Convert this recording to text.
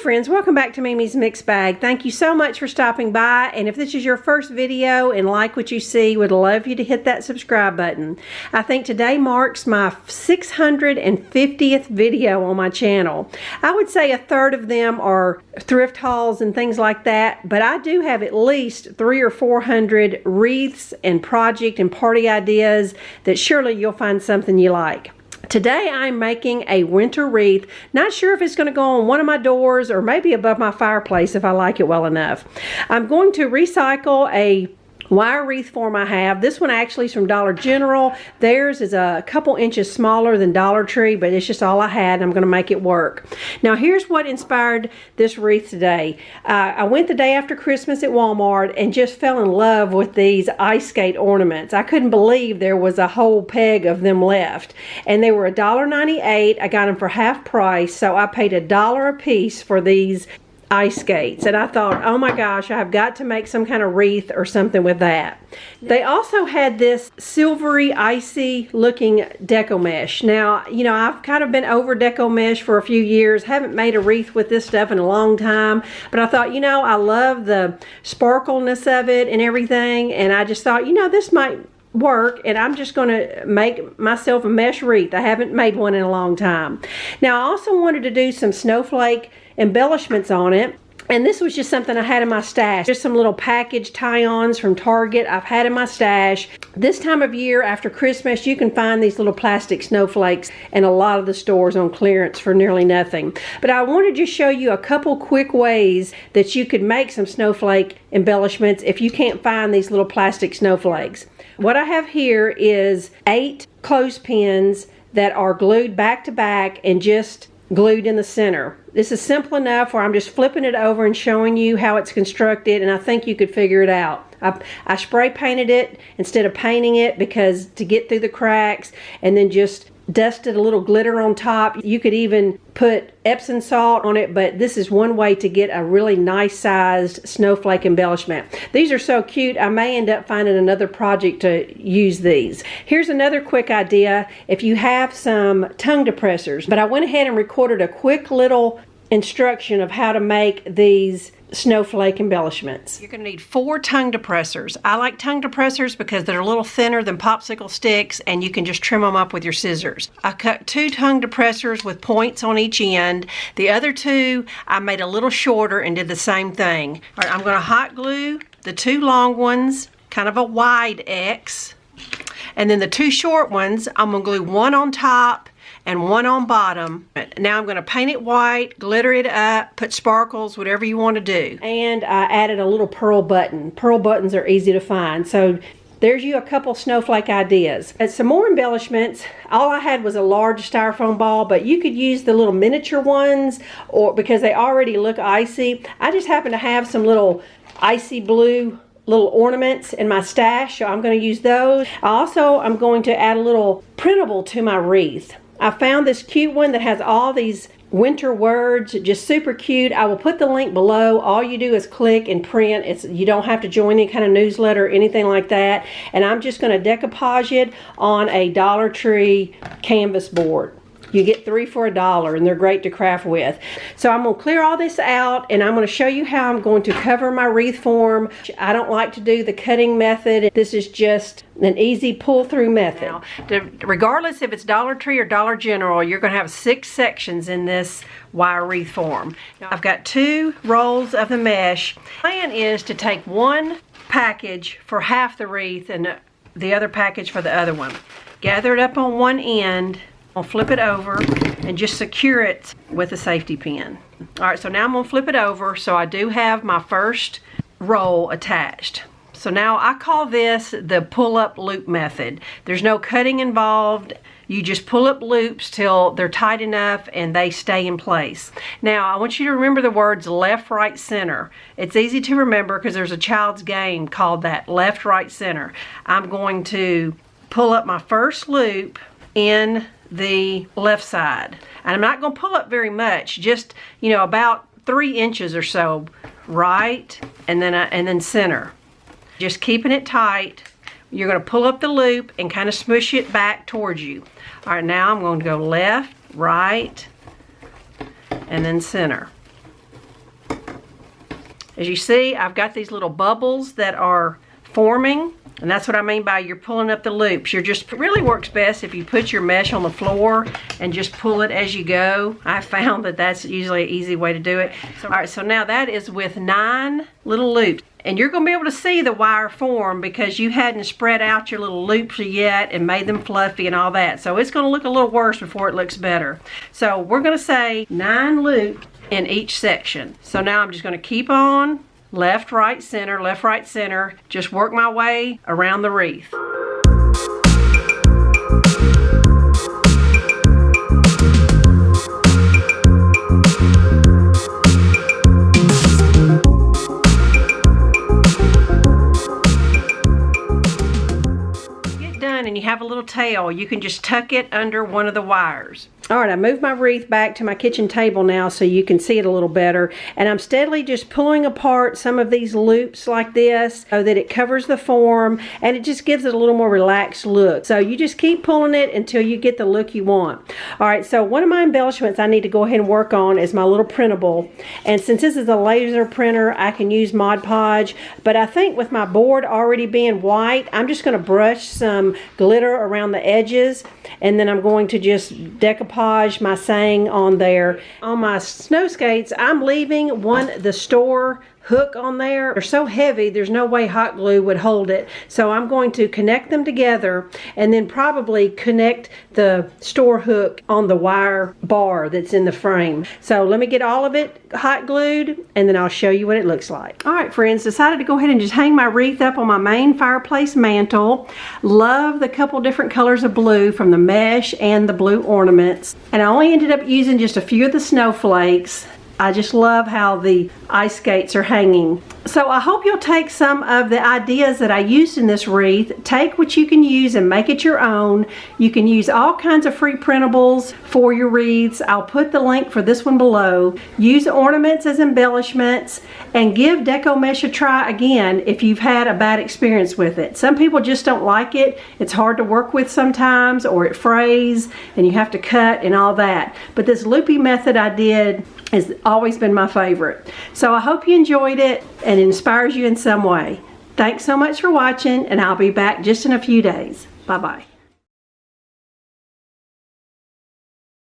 friends, welcome back to Mimi's Mixed Bag. Thank you so much for stopping by, and if this is your first video and like what you see, would love you to hit that subscribe button. I think today marks my 650th video on my channel. I would say a third of them are thrift hauls and things like that, but I do have at least 300 or 400 wreaths and project and party ideas that surely you'll find something you like. Today I'm making a winter wreath. Not sure if it's going to go on one of my doors or maybe above my fireplace if I like it well enough. I'm going to recycle a wire wreath form I have. This one actually is from Dollar General. Theirs is a couple inches smaller than Dollar Tree, but it's just all I had, and I'm going to make it work. Now here's what inspired this wreath today. I went the day after Christmas at Walmart and just fell in love with these ice skate ornaments. I couldn't believe there was a whole peg of them left, and they were $1.98. I got them for half price, so I paid $1 a piece for these ice skates, and I thought, oh my gosh, I've got to make some kind of wreath or something with that. They also had this silvery, icy looking deco mesh. Now, you know, I've kind of been over deco mesh for a few years, haven't made a wreath with this stuff in a long time, but I thought, you know, I love the sparkleness of it and everything, and I just thought, you know, this might work, and I'm just going to make myself a mesh wreath. I haven't made one in a long time. Now I also wanted to do some snowflake embellishments on it, and this was just something I had in my stash. Just some little package tie-ons from Target I've had in my stash. This time of year after Christmas, you can find these little plastic snowflakes in a lot of the stores on clearance for nearly nothing. But I wanted to show you a couple quick ways that you could make some snowflake embellishments if you can't find these little plastic snowflakes. What I have here is 8 clothespins that are glued back to back and just glued in the center. This is simple enough where I'm just flipping it over and showing you how it's constructed, and I think you could figure it out. I spray painted it instead of painting it because to get through the cracks, and then just dusted a little glitter on top. You could even put Epsom salt on it, but this is one way to get a really nice sized snowflake embellishment. These are so cute, I may end up finding another project to use these. Here's another quick idea if you have some tongue depressors, but I went ahead and recorded a quick little instruction of how to make these snowflake embellishments. You're going to need 4 tongue depressors. I like tongue depressors because they're a little thinner than popsicle sticks, and you can just trim them up with your scissors. I cut 2 tongue depressors with points on each end. The other 2 I made a little shorter and did the same thing. All right, I'm going to hot glue the 2 long ones, kind of a wide X, and then the 2 short ones I'm going to glue one on top and one on bottom. Now I'm going to paint it white, glitter it up, put sparkles, whatever you want to do. And I added a little pearl button. Pearl buttons are easy to find. So there's you a couple snowflake ideas. And some more embellishments. All I had was a large styrofoam ball, but you could use the little miniature ones, or because they already look icy. I just happen to have some little icy blue little ornaments in my stash, so I'm going to use those. I'm going to add a little printable to my wreath. I found this cute one that has all these winter words, just super cute. I will put the link below. All you do is click and print. You don't have to join any kind of newsletter or anything like that. And I'm just going to decoupage it on a Dollar Tree canvas board. You get 3 for $1, and they're great to craft with. So I'm going to clear all this out, and I'm going to show you how I'm going to cover my wreath form. I don't like to do the cutting method. This is just an easy pull-through method. Now, regardless if it's Dollar Tree or Dollar General, you're going to have 6 sections in this wire wreath form. Now, I've got 2 rolls of the mesh. The plan is to take one package for half the wreath and the other package for the other one. Gather it up on one end. I'll flip it over and just secure it with a safety pin. All right, so now I'm gonna flip it over so I do have my first roll attached. So now I call this the pull-up loop method. There's no cutting involved. You just pull up loops till they're tight enough and they stay in place. Now I want you to remember the words left, right, center. It's easy to remember because there's a child's game called that, left, right, center. I'm going to pull up my first loop in the left side, and I'm not going to pull up very much, just, you know, about 3 inches or so, right, and then center, just keeping it tight. You're going to pull up the loop and kind of smush it back towards you. All right, now I'm going to go left, right, and then center. As you see, I've got these little bubbles that are forming, and that's what I mean by you're pulling up the loops. It really works best if you put your mesh on the floor and just pull it as you go. I found that that's usually an easy way to do it. All right, so now that is with 9 little loops. And you're going to be able to see the wire form because you hadn't spread out your little loops yet and made them fluffy and all that. So it's going to look a little worse before it looks better. So we're going to say 9 loops in each section. So now I'm just going to keep on left, right, center, just work my way around the wreath. And you have a little tail, you can just tuck it under one of the wires. All right, I moved my wreath back to my kitchen table now so you can see it a little better, and I'm steadily just pulling apart some of these loops like this so that it covers the form and it just gives it a little more relaxed look. So you just keep pulling it until you get the look you want. All right, so one of my embellishments I need to go ahead and work on is my little printable, and since this is a laser printer I can use Mod Podge, but I think with my board already being white, I'm just going to brush some glitter around the edges, and then I'm going to just decoupage my saying on there. On my snow skates, I'm leaving the store hook on there. They're so heavy, there's no way hot glue would hold it. So I'm going to connect them together and then probably connect the store hook on the wire bar that's in the frame. So let me get all of it hot glued and then I'll show you what it looks like. All right, friends, decided to go ahead and just hang my wreath up on my main fireplace mantle. Love the couple different colors of blue from the mesh and the blue ornaments. And I only ended up using just a few of the snowflakes. I just love how the ice skates are hanging. So I hope you'll take some of the ideas that I used in this wreath, take what you can use and make it your own. You can use all kinds of free printables for your wreaths. I'll put the link for this one below. Use ornaments as embellishments and give deco mesh a try again if you've had a bad experience with it. Some people just don't like it. It's hard to work with sometimes, or it frays and you have to cut and all that. But this loopy method I did has always been my favorite. So I hope you enjoyed it and it inspires you in some way. Thanks so much for watching, and I'll be back just in a few days. Bye-bye.